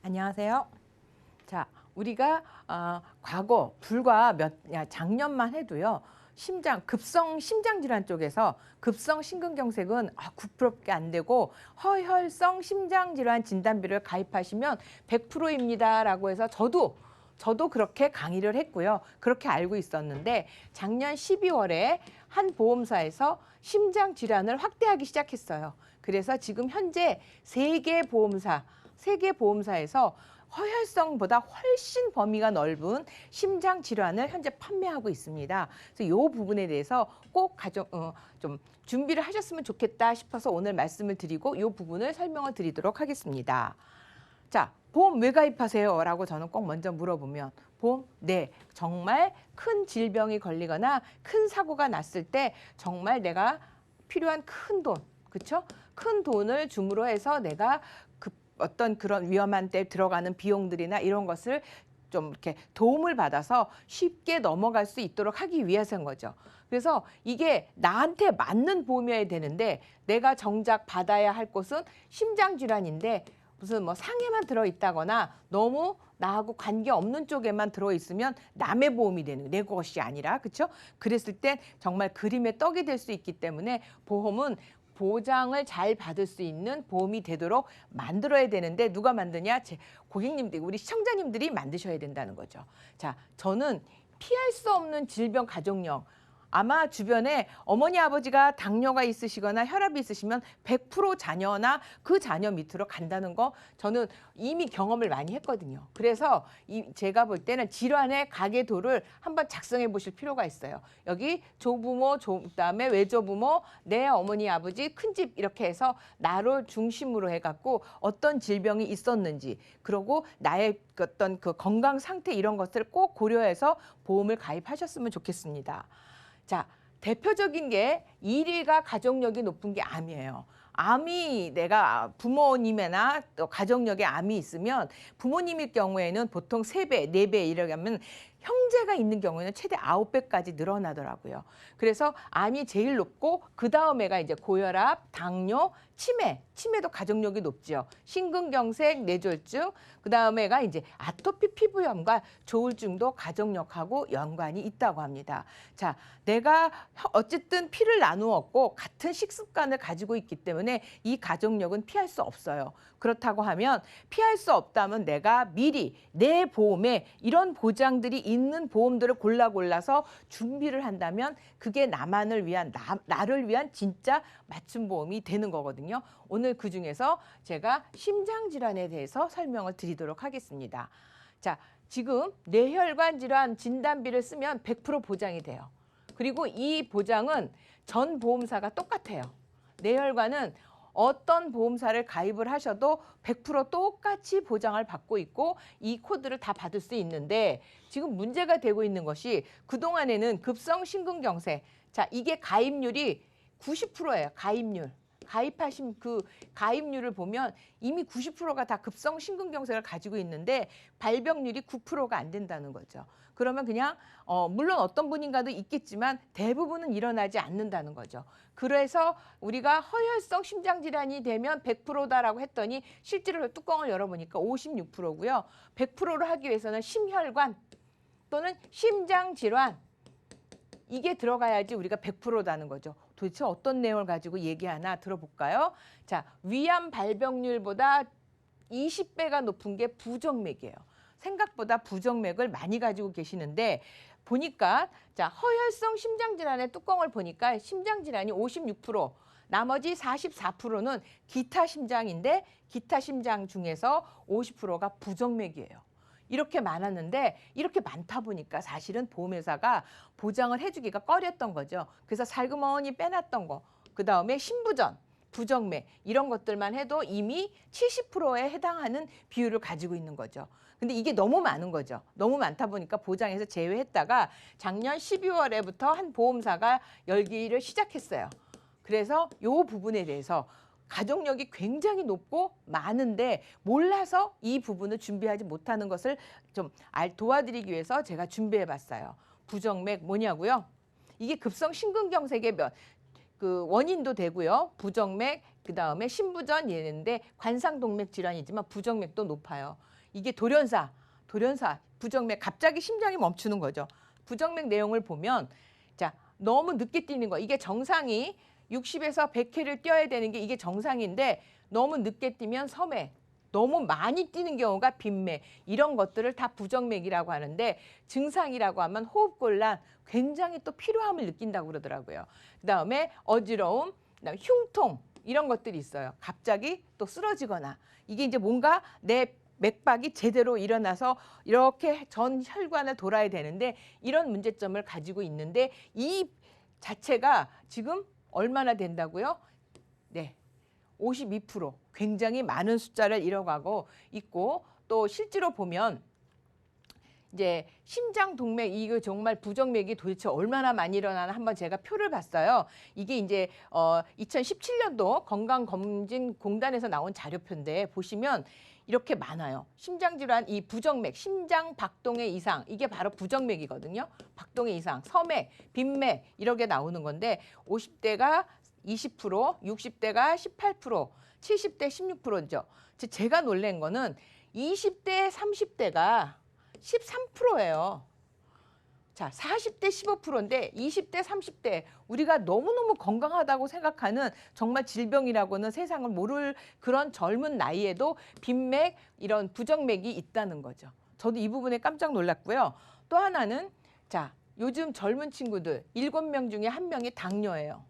안녕하세요. 자, 우리가 과거 불과 작년만 해도요. 급성 심장 질환 쪽에서 급성 심근경색은 9%밖에 안 되고 허혈성 심장 질환 진단비를 가입하시면 100%입니다라고 해서 저도 그렇게 강의를 했고요. 그렇게 알고 있었는데 작년 12월에 한 보험사에서 심장 질환을 확대하기 시작했어요. 그래서 지금 현재 세 개 보험사에서 허혈성보다 훨씬 범위가 넓은 심장 질환을 현재 판매하고 있습니다. 그래서 이 부분에 대해서 꼭 좀 준비를 하셨으면 좋겠다 싶어서 오늘 말씀을 드리고 이 부분을 설명을 드리도록 하겠습니다. 자, 보험 왜 가입하세요? 라고 저는 꼭 먼저 물어보면 보험? 네, 정말 큰 질병이 걸리거나 큰 사고가 났을 때 정말 내가 필요한 큰 돈, 그렇죠? 큰 돈을 줌으로 해서 내가 어떤 그런 위험한 때 들어가는 비용들이나 이런 것을 좀 이렇게 도움을 받아서 쉽게 넘어갈 수 있도록 하기 위해서인 거죠. 그래서 이게 나한테 맞는 보험이어야 되는데 내가 정작 받아야 할 곳은 심장질환인데 무슨 뭐 상해만 들어있다거나 너무 나하고 관계없는 쪽에만 들어있으면 남의 보험이 되는 내 것이 아니라 그렇죠? 그랬을 땐 정말 그림의 떡이 될 수 있기 때문에 보험은 보장을 잘 받을 수 있는 보험이 되도록 만들어야 되는데 누가 만드냐? 제 고객님들, 우리 시청자님들이 만드셔야 된다는 거죠. 자, 저는 피할 수 없는 질병 가족력. 아마 주변에 어머니 아버지가 당뇨가 있으시거나 혈압이 있으시면 100% 자녀나 그 자녀 밑으로 간다는 거 저는 이미 경험을 많이 했거든요. 그래서 제가 볼 때는 질환의 가계도를 한번 작성해 보실 필요가 있어요. 여기 조부모, 그다음에 외조부모, 내 어머니 아버지, 큰집 이렇게 해서 나를 중심으로 해갖고 어떤 질병이 있었는지 그리고 나의 어떤 그 건강 상태 이런 것들을 꼭 고려해서 보험을 가입하셨으면 좋겠습니다. 자, 대표적인 게 1위가 가족력이 높은 게 암이에요. 암이 내가 부모님이나 또 가족력에 암이 있으면 부모님일 경우에는 보통 3배, 4배 이렇게 하면 형제가 있는 경우에는 최대 9배까지 늘어나더라고요. 그래서 암이 제일 높고 그 다음에가 이제 고혈압, 당뇨, 치매도 가족력이 높죠. 심근경색, 뇌졸중, 그 다음에가 이제 아토피 피부염과 조울증도 가족력하고 연관이 있다고 합니다. 자, 내가 어쨌든 피를 나누었고 같은 식습관을 가지고 있기 때문에 이 가족력은 피할 수 없어요. 그렇다고 하면 피할 수 없다면 내가 미리 내 보험에 이런 보장들이 있는 보험들을 골라서 준비를 한다면 그게 나를 위한 진짜 맞춤 보험이 되는 거거든요. 오늘 그중에서 제가 심장질환에 대해서 설명을 드리도록 하겠습니다. 자, 지금 뇌혈관 질환 진단비를 쓰면 100% 보장이 돼요. 그리고 이 보장은 전 보험사가 똑같아요. 뇌혈관은 어떤 보험사를 가입을 하셔도 100% 똑같이 보장을 받고 있고 이 코드를 다 받을 수 있는데 지금 문제가 되고 있는 것이 그동안에는 급성 심근경색, 자, 이게 가입률이 90%예요. 가입하신 그 가입률을 보면 이미 90%가 다 급성 심근경색을 가지고 있는데 발병률이 9%가 안 된다는 거죠. 그러면 그냥 물론 어떤 분인가도 있겠지만 대부분은 일어나지 않는다는 거죠. 그래서 우리가 허혈성 심장질환이 되면 100%다라고 했더니 실제로 뚜껑을 열어보니까 56%고요. 100%를 하기 위해서는 심혈관 또는 심장질환 이게 들어가야지 우리가 100%다는 거죠. 도대체 어떤 내용을 가지고 얘기하나 들어볼까요? 자, 위암 발병률보다 20배가 높은 게 부정맥이에요. 생각보다 부정맥을 많이 가지고 계시는데 보니까 자, 허혈성 심장질환의 뚜껑을 보니까 심장질환이 56%, 나머지 44%는 기타 심장인데 기타 심장 중에서 50%가 부정맥이에요. 이렇게 많았는데 이렇게 많다 보니까 사실은 보험회사가 보장을 해주기가 꺼렸던 거죠. 그래서 살그머니 빼놨던 거, 그 다음에 신부전, 부정맥 이런 것들만 해도 이미 70%에 해당하는 비율을 가지고 있는 거죠. 근데 이게 너무 많은 거죠. 너무 많다 보니까 보장에서 제외했다가 작년 12월에부터 한 보험사가 열기를 시작했어요. 그래서 이 부분에 대해서 가족력이 굉장히 높고 많은데 몰라서 이 부분을 준비하지 못하는 것을 좀 도와드리기 위해서 제가 준비해 봤어요. 부정맥 뭐냐고요? 이게 급성 심근경색의 그 원인도 되고요. 부정맥, 그다음에 신부전 얘는데 관상동맥 질환이지만 부정맥도 높아요. 이게 돌연사, 부정맥 갑자기 심장이 멈추는 거죠. 부정맥 내용을 보면 자, 너무 늦게 뛰는 거. 이게 정상이 60에서 100회를 뛰어야 되는 게 이게 정상인데 너무 늦게 뛰면 서맥, 너무 많이 뛰는 경우가 빈맥, 이런 것들을 다 부정맥이라고 하는데 증상이라고 하면 호흡곤란, 굉장히 또 피로함을 느낀다고 그러더라고요. 그다음에 어지러움, 그다음에 흉통, 이런 것들이 있어요. 갑자기 또 쓰러지거나 이게 이제 뭔가 내 맥박이 제대로 일어나서 이렇게 전 혈관을 돌아야 되는데 이런 문제점을 가지고 있는데 이 자체가 지금 얼마나 된다고요? 네, 52%, 굉장히 많은 숫자를 이뤄가고 있고 또 실제로 보면 이제 심장 동맥, 이거 정말 부정맥이 도대체 얼마나 많이 일어나나 한번 제가 표를 봤어요. 이게 이제 2017년도 건강검진공단에서 나온 자료표인데 보시면 이렇게 많아요. 심장질환, 이 부정맥, 심장 박동의 이상, 이게 바로 부정맥이거든요. 박동의 이상, 서맥, 빈맥 이렇게 나오는 건데 50대가 20%, 60대가 18%, 70대 16%죠. 제가 놀란 거는 20대, 30대가 13%예요. 자, 40대 15%인데 20대, 30대 우리가 너무너무 건강하다고 생각하는 정말 질병이라고는 세상을 모를 그런 젊은 나이에도 빈맥, 이런 부정맥이 있다는 거죠. 저도 이 부분에 깜짝 놀랐고요. 또 하나는 자, 요즘 젊은 친구들 7명 중에 1명이 당뇨예요.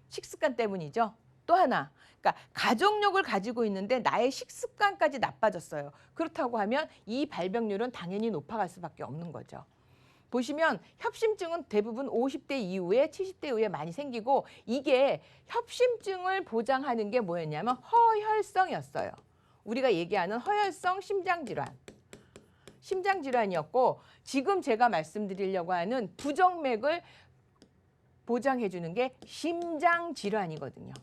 식습관 때문이죠. 또 하나, 그러니까 가족력을 가지고 있는데 나의 식습관까지 나빠졌어요. 그렇다고 하면 이 발병률은 당연히 높아갈 수밖에 없는 거죠. 보시면 협심증은 대부분 50대 이후에 70대 이후에 많이 생기고 이게 협심증을 보장하는 게 뭐였냐면 허혈성이었어요. 우리가 얘기하는 허혈성 심장질환이었고 지금 제가 말씀드리려고 하는 부정맥을 보장해 주는 게 심장질환이거든요.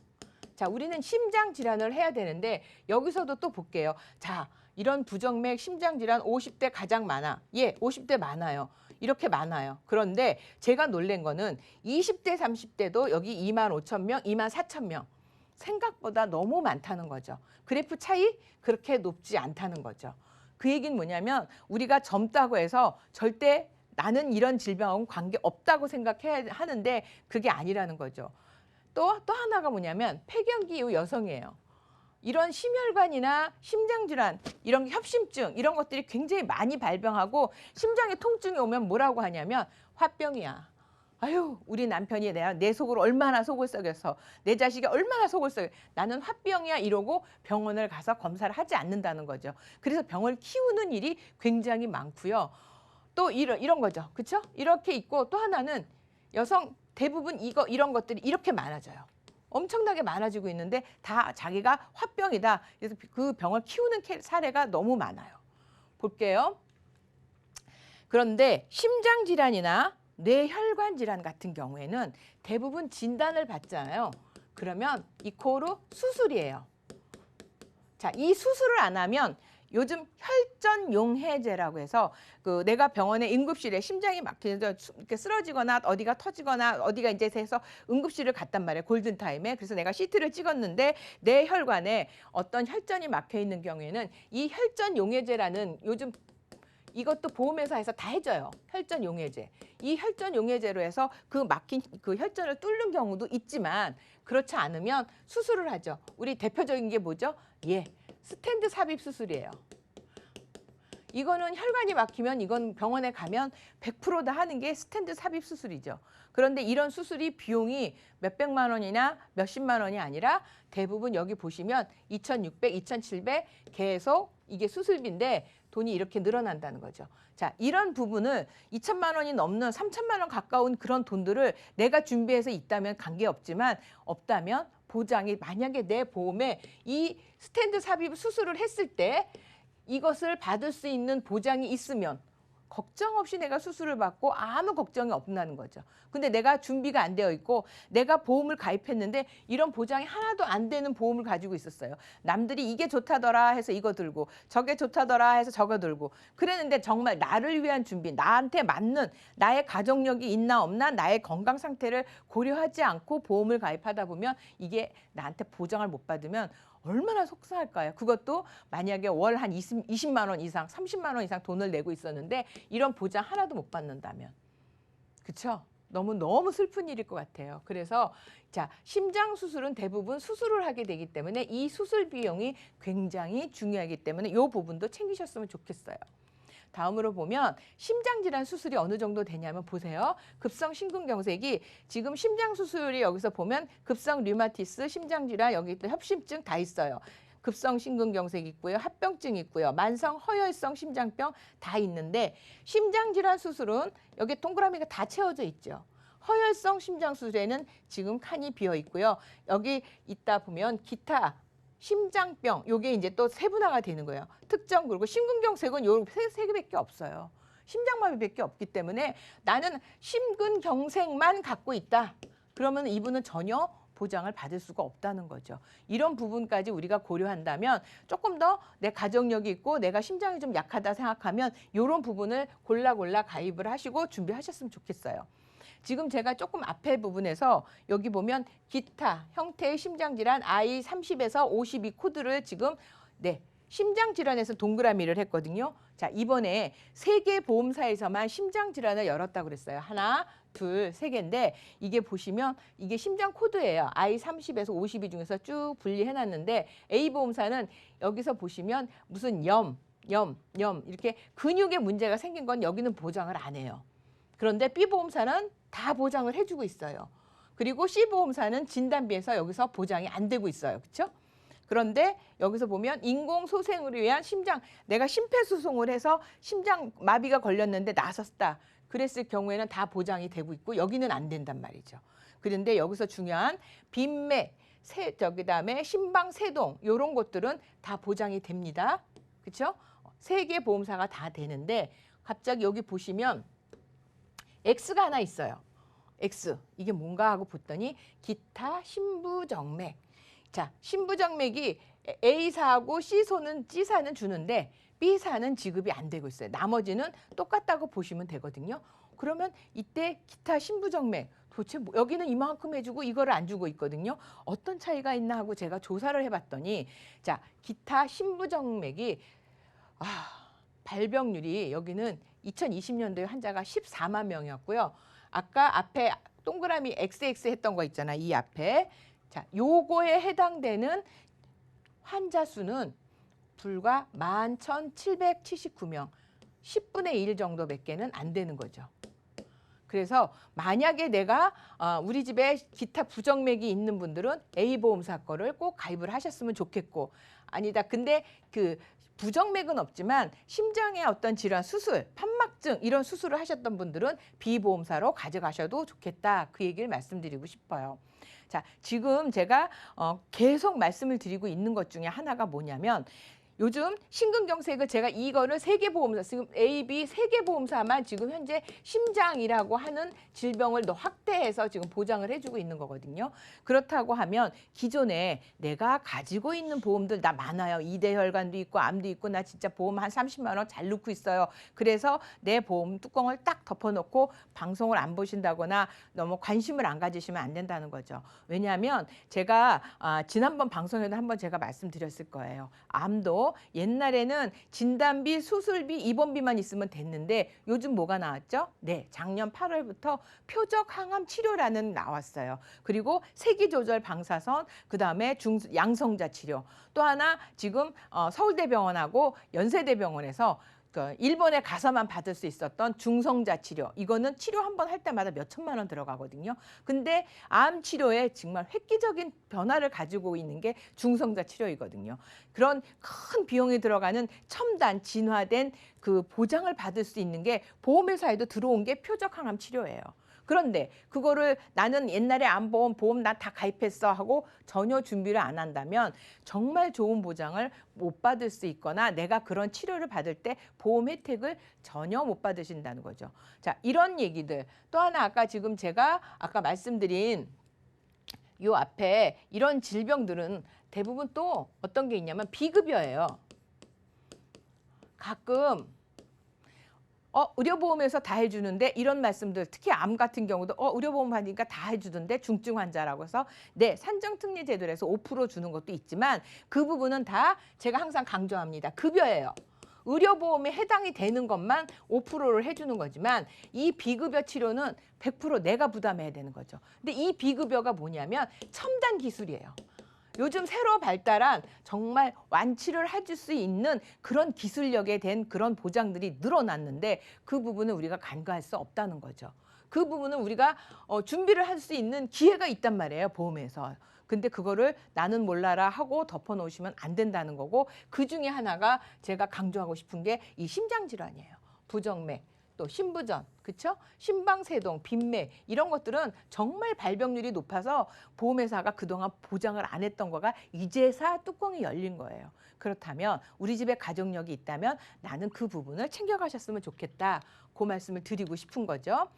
자, 우리는 심장질환을 해야 되는데 여기서도 또 볼게요. 자, 이런 부정맥 심장질환 50대 가장 많아. 예, 50대 많아요. 이렇게 많아요. 그런데 제가 놀란 거는 20대, 30대도 여기 25,000명, 24,000명. 생각보다 너무 많다는 거죠. 그래프 차이 그렇게 높지 않다는 거죠. 그 얘기는 뭐냐면 우리가 젊다고 해서 절대 나는 이런 질병하고는 관계없다고 생각해야 하는데 그게 아니라는 거죠. 또 하나가 뭐냐면 폐경기 이후 여성이에요. 이런 심혈관이나 심장질환, 이런 협심증 이런 것들이 굉장히 많이 발병하고 심장에 통증이 오면 뭐라고 하냐면 화병이야. 아유, 우리 남편이 내 속을 얼마나 속을 썩여서 내 자식이 얼마나 속을 썩여 나는 화병이야 이러고 병원을 가서 검사를 하지 않는다는 거죠. 그래서 병을 키우는 일이 굉장히 많고요. 또 이런 거죠. 그렇죠? 이렇게 있고 또 하나는 여성 대부분 이런 것들이 이렇게 많아져요. 엄청나게 많아지고 있는데 다 자기가 화병이다. 그래서 그 병을 키우는 사례가 너무 많아요. 볼게요. 그런데 심장질환이나 뇌혈관 질환 같은 경우에는 대부분 진단을 받잖아요. 그러면 이코르 수술이에요. 자, 이 수술을 안 하면 요즘 혈전용해제라고 해서 내가 병원의 응급실에 심장이 막히면서 이렇게 쓰러지거나 어디가 터지거나 어디가 이제 돼서 응급실을 갔단 말이에요. 골든타임에. 그래서 내가 CT를 찍었는데 내 혈관에 어떤 혈전이 막혀 있는 경우에는 이 혈전용해제라는 요즘 이것도 보험회사에서 다 해줘요. 혈전용해제. 이 혈전용해제로 해서 그 막힌 그 혈전을 뚫는 경우도 있지만 그렇지 않으면 수술을 하죠. 우리 대표적인 게 뭐죠? 예, 스텐트 삽입 수술이에요. 이거는 혈관이 막히면 이건 병원에 가면 100% 다 하는 게 스텐트 삽입 수술이죠. 그런데 이런 수술이 비용이 몇백만 원이나 몇십만 원이 아니라 대부분 여기 보시면 2,600, 2,700 계속 이게 수술비인데 돈이 이렇게 늘어난다는 거죠. 자, 이런 부분을 2천만 원이 넘는 3천만 원 가까운 그런 돈들을 내가 준비해서 있다면 관계없지만 없다면 보장이 만약에 내 보험에 이 스텐트 삽입 수술을 했을 때 이것을 받을 수 있는 보장이 있으면 걱정 없이 내가 수술을 받고 아무 걱정이 없다는 거죠. 근데 내가 준비가 안 되어 있고 내가 보험을 가입했는데 이런 보장이 하나도 안 되는 보험을 가지고 있었어요. 남들이 이게 좋다더라 해서 이거 들고 저게 좋다더라 해서 저거 들고 그랬는데 정말 나를 위한 준비, 나한테 맞는 나의 가족력이 있나 없나 나의 건강 상태를 고려하지 않고 보험을 가입하다 보면 이게 나한테 보장을 못 받으면 얼마나 속상할까요? 그것도 만약에 월 한 20만 원 이상, 30만 원 이상 돈을 내고 있었는데 이런 보장 하나도 못 받는다면. 그렇죠? 너무 슬픈 일일 것 같아요. 그래서 자, 심장 수술은 대부분 수술을 하게 되기 때문에 이 수술 비용이 굉장히 중요하기 때문에 이 부분도 챙기셨으면 좋겠어요. 다음으로 보면 심장질환 수술이 어느 정도 되냐면 보세요. 급성 심근경색이 지금 심장 수술이 여기서 보면 급성 류마티스, 심장질환, 여기 또 협심증 다 있어요. 급성 심근경색 있고요. 합병증 있고요. 만성 허혈성 심장병 다 있는데 심장질환 수술은 여기 동그라미가 다 채워져 있죠. 허혈성 심장 수술에는 지금 칸이 비어 있고요. 여기 있다 보면 기타 심장병, 요게 이제 또 세분화가 되는 거예요. 특정 그리고 심근경색은 요 세 개밖에 없어요. 심장마비밖에 없기 때문에 나는 심근경색만 갖고 있다. 그러면 이분은 전혀 보장을 받을 수가 없다는 거죠. 이런 부분까지 우리가 고려한다면 조금 더 내 가족력이 있고 내가 심장이 좀 약하다 생각하면 이런 부분을 골라 가입을 하시고 준비하셨으면 좋겠어요. 지금 제가 조금 앞에 부분에서 여기 보면 기타 형태의 심장질환 I30에서 52 코드를 지금 심장질환에서 동그라미를 했거든요. 자, 이번에 세계 보험사에서만 심장질환을 열었다고 그랬어요. 하나, 둘, 세 개인데 이게 보시면 이게 심장 코드예요. I30에서 52 중에서 쭉 분리해놨는데 A보험사는 여기서 보시면 무슨 염 이렇게 근육에 문제가 생긴 건 여기는 보장을 안 해요. 그런데 B보험사는 다 보장을 해주고 있어요. 그리고 C보험사는 진단비에서 여기서 보장이 안 되고 있어요. 그렇죠? 그런데 여기서 보면 인공소생을 위한 심장, 내가 심폐소생을 해서 심장 마비가 걸렸는데 나섰다. 그랬을 경우에는 다 보장이 되고 있고 여기는 안 된단 말이죠. 그런데 여기서 중요한 빈맥, 그다음에 심방세동 이런 것들은 다 보장이 됩니다. 그렇죠? 세 개 보험사가 다 되는데 갑자기 여기 보시면 X가 하나 있어요. X. 이게 뭔가 하고 봤더니 기타 심부정맥. 자, 심부정맥이 A사하고 C사는 주는데 B사는 지급이 안 되고 있어요. 나머지는 똑같다고 보시면 되거든요. 그러면 이때 기타 심부정맥 도대체 여기는 이만큼 해주고 이거를 안 주고 있거든요. 어떤 차이가 있나 하고 제가 조사를 해봤더니 자, 기타 심부정맥이 발병률이 여기는 2020년도에 환자가 14만 명이었고요. 아까 앞에 동그라미 XX 했던 거 있잖아. 이 앞에. 자, 요거에 해당되는 환자 수는 불과 11,779명. 10분의 1 정도밖에는 안 되는 거죠. 그래서 만약에 내가 우리 집에 기타 부정맥이 있는 분들은 A보험사 거를 꼭 가입을 하셨으면 좋겠고 아니다. 근데 그 부정맥은 없지만 심장의 어떤 질환 수술, 판막증 이런 수술을 하셨던 분들은 B보험사로 가져가셔도 좋겠다. 그 얘기를 말씀드리고 싶어요. 자, 지금 제가 계속 말씀을 드리고 있는 것 중에 하나가 뭐냐면 요즘 심근경색을 제가 이거를 세 개 보험사, 지금 A, B 세 개 보험사만 지금 현재 심장이라고 하는 질병을 더 확대해서 지금 보장을 해주고 있는 거거든요. 그렇다고 하면 기존에 내가 가지고 있는 보험들 나 많아요. 이대혈관도 있고 암도 있고 나 진짜 보험 한 30만 원 잘 넣고 있어요. 그래서 내 보험 뚜껑을 딱 덮어놓고 방송을 안 보신다거나 너무 관심을 안 가지시면 안 된다는 거죠. 왜냐하면 제가 지난번 방송에도 한번 제가 말씀드렸을 거예요. 암도 옛날에는 진단비, 수술비, 입원비만 있으면 됐는데 요즘 뭐가 나왔죠? 네, 작년 8월부터 표적 항암 치료라는 나왔어요. 그리고 세기조절 방사선, 그다음에 양성자 치료. 또 하나 지금 서울대병원하고 연세대병원에서 일본에 가서만 받을 수 있었던 중성자 치료. 이거는 치료 한 번 할 때마다 몇 천만 원 들어가거든요. 근데 암 치료에 정말 획기적인 변화를 가지고 있는 게 중성자 치료이거든요. 그런 큰 비용이 들어가는 첨단 진화된 그 보장을 받을 수 있는 게 보험회사에도 들어온 게 표적 항암 치료예요. 그런데 그거를 나는 옛날에 암보험 보험 나 다 가입했어 하고 전혀 준비를 안 한다면 정말 좋은 보장을 못 받을 수 있거나 내가 그런 치료를 받을 때 보험 혜택을 전혀 못 받으신다는 거죠. 자, 이런 얘기들. 또 하나 아까 지금 제가 아까 말씀드린 요 앞에 이런 질병들은 대부분 또 어떤 게 있냐면 비급여예요. 가끔 의료보험에서 다 해주는데 이런 말씀들 특히 암 같은 경우도 의료보험 받으니까 다 해주던데 중증 환자라고 해서 네, 산정특례 제도에서 5% 주는 것도 있지만 그 부분은 다 제가 항상 강조합니다. 급여예요. 의료보험에 해당이 되는 것만 5%를 해주는 거지만 이 비급여 치료는 100% 내가 부담해야 되는 거죠. 근데 이 비급여가 뭐냐면 첨단 기술이에요. 요즘 새로 발달한 정말 완치를 해줄 수 있는 그런 기술력에 된 그런 보장들이 늘어났는데 그 부분은 우리가 간과할 수 없다는 거죠. 그 부분은 우리가 준비를 할 수 있는 기회가 있단 말이에요, 보험에서. 근데 그거를 나는 몰라라 하고 덮어놓으시면 안 된다는 거고 그 중에 하나가 제가 강조하고 싶은 게 이 심장질환이에요. 부정맥. 또 심부전, 그렇죠? 심방세동, 빈맥 이런 것들은 정말 발병률이 높아서 보험회사가 그동안 보장을 안 했던 거가 이제서 뚜껑이 열린 거예요. 그렇다면 우리 집에 가족력이 있다면 나는 그 부분을 챙겨가셨으면 좋겠다. 그 말씀을 드리고 싶은 거죠.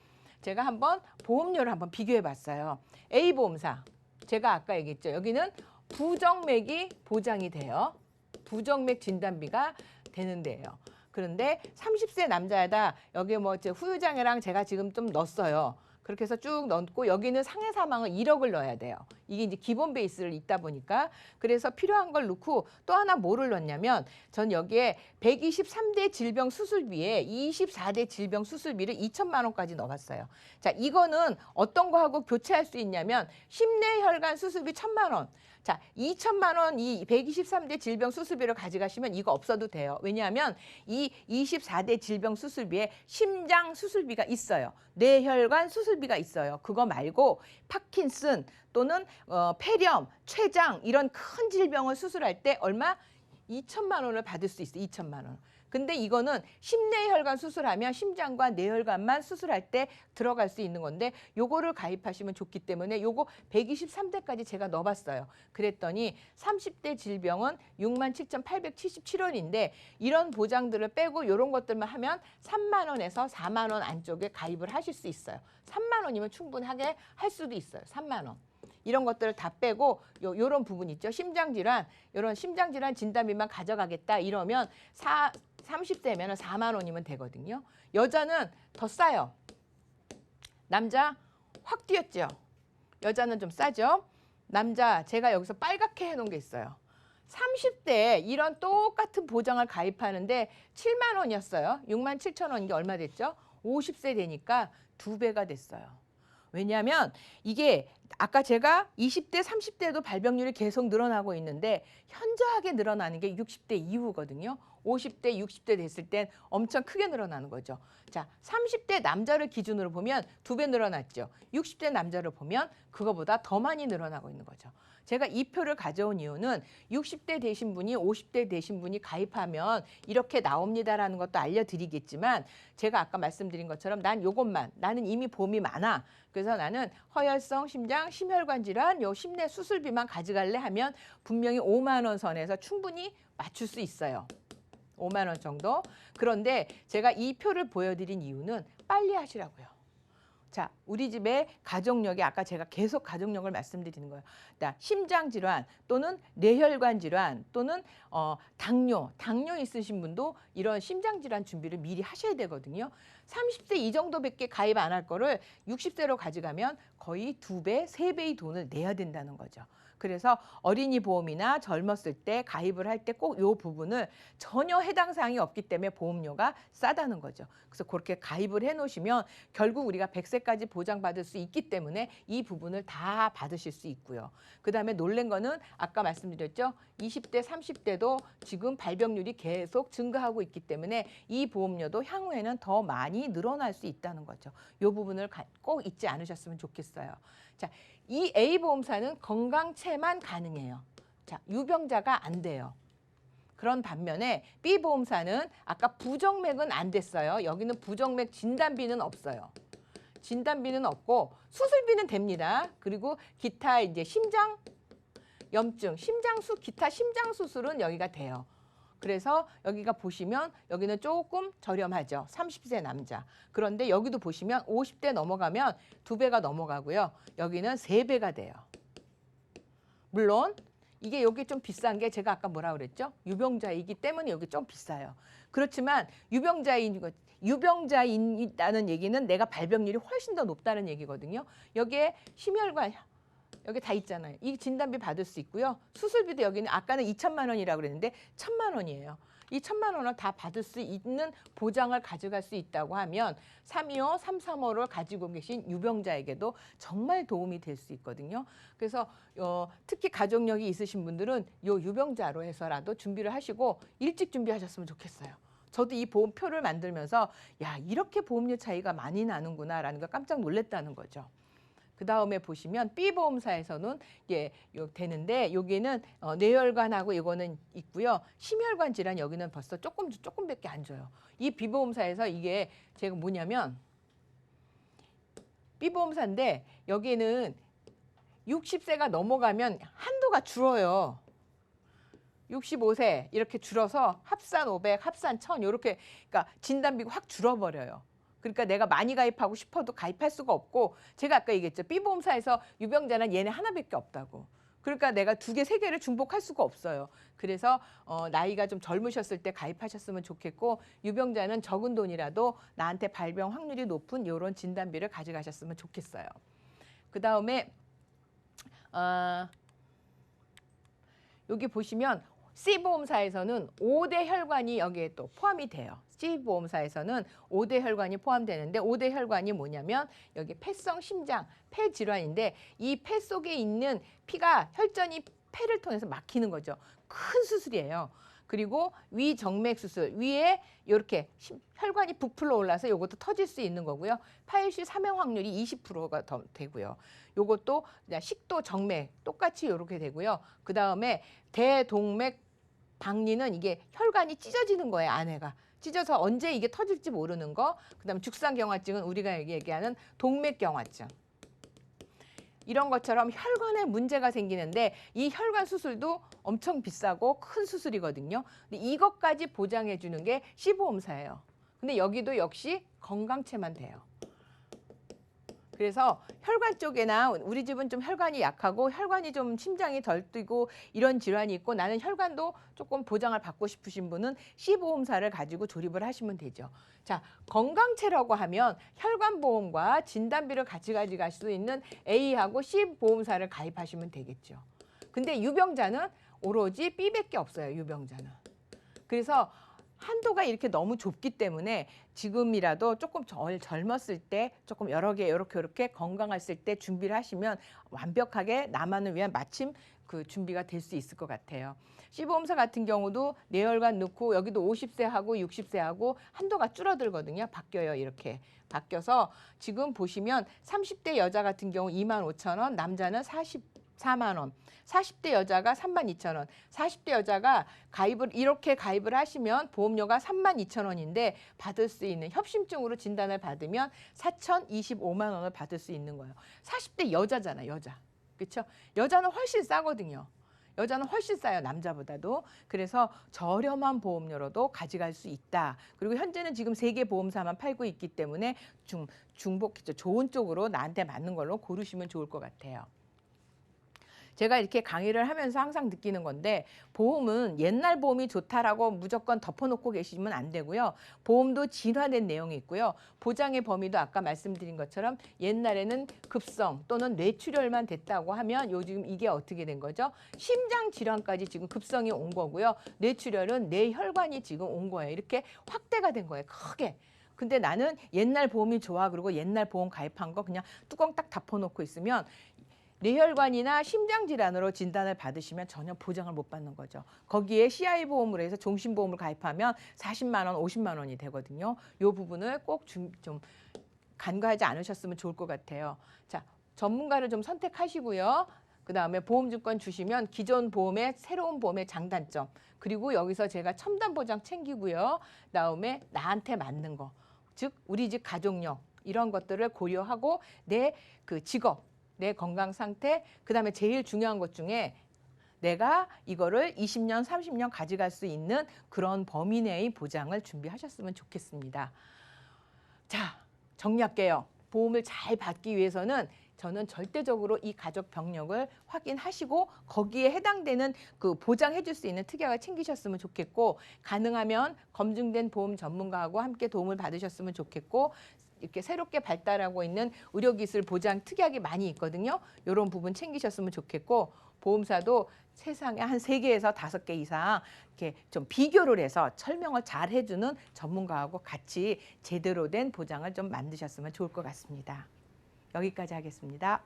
제가 한번 보험료를 한번 비교해 봤어요. A보험사, 제가 아까 얘기했죠. 여기는 부정맥이 보장이 돼요. 부정맥 진단비가 되는 데예요. 그런데 30세 남자에다 여기 뭐 후유장애랑 제가 지금 좀 넣었어요. 그렇게 해서 쭉 넣고 여기는 상해 사망은 1억을 넣어야 돼요. 이게 이제 기본 베이스를 있다 보니까 그래서 필요한 걸 넣고 또 하나 뭐를 넣냐면 전 여기에 123대 질병 수술비에 24대 질병 수술비를 2천만 원까지 넣어봤어요. 자, 이거는 어떤 거하고 교체할 수 있냐면 심내혈관 수술비 1천만 원. 자, 2천만 원 이 123대 질병 수술비를 가져가시면 이거 없어도 돼요. 왜냐하면 이 24대 질병 수술비에 심장 수술비가 있어요. 뇌혈관 수술비가 있어요. 그거 말고 파킨슨 또는 폐렴, 췌장 이런 큰 질병을 수술할 때 얼마? 2천만 원을 받을 수 있어요. 2천만 원. 근데 이거는 심내혈관 수술하면 심장과 뇌혈관만 수술할 때 들어갈 수 있는 건데 요거를 가입하시면 좋기 때문에 요거 123대까지 제가 넣어봤어요. 그랬더니 30대 질병은 67,877원인데 이런 보장들을 빼고 요런 것들만 하면 3만 원에서 4만 원 안쪽에 가입을 하실 수 있어요. 3만 원이면 충분하게 할 수도 있어요. 3만 원. 이런 것들을 다 빼고 요런 부분 있죠. 심장질환, 요런 심장질환 진단비만 가져가겠다 이러면 30대면 4만 원이면 되거든요. 여자는 더 싸요. 남자 확 뛰었죠. 여자는 좀 싸죠. 남자 제가 여기서 빨갛게 해놓은 게 있어요. 30대 이런 똑같은 보장을 가입하는데 7만 원이었어요. 6만 7천 원인 게 얼마 됐죠? 50세 되니까 2배가 됐어요. 왜냐하면 이게 아까 제가 20대, 30대도 발병률이 계속 늘어나고 있는데 현저하게 늘어나는 게 60대 이후거든요. 50대, 60대 됐을 땐 엄청 크게 늘어나는 거죠. 자, 30대 남자를 기준으로 보면 2배 늘어났죠. 60대 남자를 보면 그거보다 더 많이 늘어나고 있는 거죠. 제가 이 표를 가져온 이유는 60대 되신 분이 50대 되신 분이 가입하면 이렇게 나옵니다라는 것도 알려드리겠지만 제가 아까 말씀드린 것처럼 난 요것만 나는 이미 보험이 많아. 그래서 나는 허혈성 심장 심혈관 질환 요 심내 수술비만 가져갈래 하면 분명히 5만 원 선에서 충분히 맞출 수 있어요. 5만 원 정도. 그런데 제가 이 표를 보여드린 이유는 빨리 하시라고요. 자, 우리 집에 가족력이 아까 제가 계속 가족력을 말씀드리는 거예요. 심장질환 또는 뇌혈관 질환 또는 당뇨 있으신 분도 이런 심장질환 준비를 미리 하셔야 되거든요. 30세 이 정도밖에 가입 안 할 거를 60세로 가져가면 거의 2배, 3배의 돈을 내야 된다는 거죠. 그래서 어린이 보험이나 젊었을 때 가입을 할 때 꼭 이 부분을 전혀 해당 사항이 없기 때문에 보험료가 싸다는 거죠. 그래서 그렇게 가입을 해놓으시면 결국 우리가 100세까지 보장받을 수 있기 때문에 이 부분을 다 받으실 수 있고요. 그다음에 놀란 거는 아까 말씀드렸죠. 20대, 30대도 지금 발병률이 계속 증가하고 있기 때문에 이 보험료도 향후에는 더 많이 늘어날 수 있다는 거죠. 이 부분을 꼭 잊지 않으셨으면 좋겠어요. 자, 이 A보험사는 건강체만 가능해요. 자, 유병자가 안 돼요. 그런 반면에 B보험사는 아까 부정맥은 안 됐어요. 여기는 부정맥 진단비는 없어요. 진단비는 없고 수술비는 됩니다. 그리고 기타 이제 심장 염증, 기타 심장 수술은 여기가 돼요. 그래서 여기가 보시면 여기는 조금 저렴하죠. 30세 남자. 그런데 여기도 보시면 50대 넘어가면 2배가 넘어가고요. 여기는 3배가 돼요. 물론 이게 여기 좀 비싼 게 제가 아까 뭐라 그랬죠? 유병자이기 때문에 여기 좀 비싸요. 그렇지만 유병자인다는 얘기는 내가 발병률이 훨씬 더 높다는 얘기거든요. 여기에 심혈관 여기 다 있잖아요. 이 진단비 받을 수 있고요. 수술비도 여기는 아까는 2천만 원이라고 그랬는데 1,000만 원이에요. 이 1,000만 원을 다 받을 수 있는 보장을 가져갈 수 있다고 하면 325, 335를 가지고 계신 유병자에게도 정말 도움이 될 수 있거든요. 그래서 특히 가족력이 있으신 분들은 요 유병자로 해서라도 준비를 하시고 일찍 준비하셨으면 좋겠어요. 저도 이 보험표를 만들면서 야, 이렇게 보험료 차이가 많이 나는구나라는 걸 깜짝 놀랐다는 거죠. 그 다음에 보시면 B보험사에서는 되는데 여기는 뇌혈관하고 이거는 있고요. 심혈관 질환 여기는 벌써 조금밖에 안 줘요. 이 B보험사에서 이게 제가 뭐냐면 B보험사인데 여기는 60세가 넘어가면 한도가 줄어요. 65세 이렇게 줄어서 합산 500, 합산 1000 이렇게 그러니까 진단비가 확 줄어버려요. 그러니까 내가 많이 가입하고 싶어도 가입할 수가 없고 제가 아까 얘기했죠. B보험사에서 유병자는 얘네 하나밖에 없다고. 그러니까 내가 2개, 3개를 중복할 수가 없어요. 그래서 나이가 좀 젊으셨을 때 가입하셨으면 좋겠고 유병자는 적은 돈이라도 나한테 발병 확률이 높은 이런 진단비를 가져가셨으면 좋겠어요. 그다음에 여기 보시면 C보험사에서는 5대 혈관이 여기에 또 포함이 돼요. C보험사에서는 5대 혈관이 포함되는데 5대 혈관이 뭐냐면 여기 폐성 심장, 폐 질환인데 이 폐 속에 있는 피가 혈전이 폐를 통해서 막히는 거죠. 큰 수술이에요. 그리고 위정맥 수술, 위에 이렇게 혈관이 부풀어 올라서 이것도 터질 수 있는 거고요. 파열실 사망 확률이 20%가 더 되고요. 요것도 식도 정맥 똑같이 이렇게 되고요. 그 다음에 대동맥 박리는 이게 혈관이 찢어지는 거예요. 안에가. 찢어서 언제 이게 터질지 모르는 거. 그다음에 죽상경화증은 우리가 얘기하는 동맥경화증. 이런 것처럼 혈관에 문제가 생기는데 이 혈관 수술도 엄청 비싸고 큰 수술이거든요. 근데 이것까지 보장해 주는 게 C보험사예요. 근데 여기도 역시 건강체만 돼요. 그래서 혈관 쪽에나 우리 집은 좀 혈관이 약하고 혈관이 좀 심장이 덜 뛰고 이런 질환이 있고 나는 혈관도 조금 보장을 받고 싶으신 분은 C보험사를 가지고 조립을 하시면 되죠. 자, 건강체라고 하면 혈관보험과 진단비를 같이 가져갈 수 있는 A하고 C보험사를 가입하시면 되겠죠. 근데 유병자는 오로지 B밖에 없어요. 유병자는. 그래서 한도가 이렇게 너무 좁기 때문에 지금이라도 조금 젊었을 때 조금 여러 개 이렇게 건강했을 때 준비를 하시면 완벽하게 나만을 위한 마침 그 준비가 될 수 있을 것 같아요. C보험사 같은 경우도 뇌혈관 넣고 여기도 50세하고 60세하고 한도가 줄어들거든요. 바뀌어요. 이렇게 바뀌어서 지금 보시면 30대 여자 같은 경우 25,000원, 남자는 44만 원, 40대 여자가 32,000원, 40대 여자가 이렇게 가입을 하시면 보험료가 32,000원인데 받을 수 있는 협심증으로 진단을 받으면 4,025만 원을 받을 수 있는 거예요. 40대 여자잖아, 여자. 그렇죠? 여자는 훨씬 싸거든요. 여자는 훨씬 싸요, 남자보다도. 그래서 저렴한 보험료로도 가져갈 수 있다. 그리고 현재는 지금 3개 보험사만 팔고 있기 때문에 좋은 쪽으로 나한테 맞는 걸로 고르시면 좋을 것 같아요. 제가 이렇게 강의를 하면서 항상 느끼는 건데 보험은 옛날 보험이 좋다라고 무조건 덮어놓고 계시면 안 되고요. 보험도 진화된 내용이 있고요. 보장의 범위도 아까 말씀드린 것처럼 옛날에는 급성 또는 뇌출혈만 됐다고 하면 요즘 이게 어떻게 된 거죠? 심장 질환까지 지금 급성이 온 거고요. 뇌출혈은 뇌혈관이 지금 온 거예요. 이렇게 확대가 된 거예요. 크게. 근데 나는 옛날 보험이 좋아. 그리고 옛날 보험 가입한 거 그냥 뚜껑 딱 덮어놓고 있으면 뇌혈관이나 심장질환으로 진단을 받으시면 전혀 보장을 못 받는 거죠. 거기에 CI보험으로 해서 종신보험을 가입하면 40만 원, 50만 원이 되거든요. 이 부분을 꼭 좀 간과하지 않으셨으면 좋을 것 같아요. 자, 전문가를 좀 선택하시고요. 그다음에 보험증권 주시면 기존 보험의 새로운 보험의 장단점 그리고 여기서 제가 첨단 보장 챙기고요. 그다음에 나한테 맞는 거, 즉 우리 집 가족력 이런 것들을 고려하고 내 그 직업, 내 건강 상태, 그다음에 제일 중요한 것 중에 내가 이거를 20년, 30년 가져갈 수 있는 그런 범위 내의 보장을 준비하셨으면 좋겠습니다. 자, 정리할게요. 보험을 잘 받기 위해서는 저는 절대적으로 이 가족 병력을 확인하시고 거기에 해당되는 그 보장해 줄 수 있는 특약을 챙기셨으면 좋겠고, 가능하면 검증된 보험 전문가하고 함께 도움을 받으셨으면 좋겠고, 이렇게 새롭게 발달하고 있는 의료기술 보장 특약이 많이 있거든요. 이런 부분 챙기셨으면 좋겠고, 보험사도 세상에 한 3개에서 5개 이상 이렇게 좀 비교를 해서 설명을 잘 해주는 전문가하고 같이 제대로 된 보장을 좀 만드셨으면 좋을 것 같습니다. 여기까지 하겠습니다.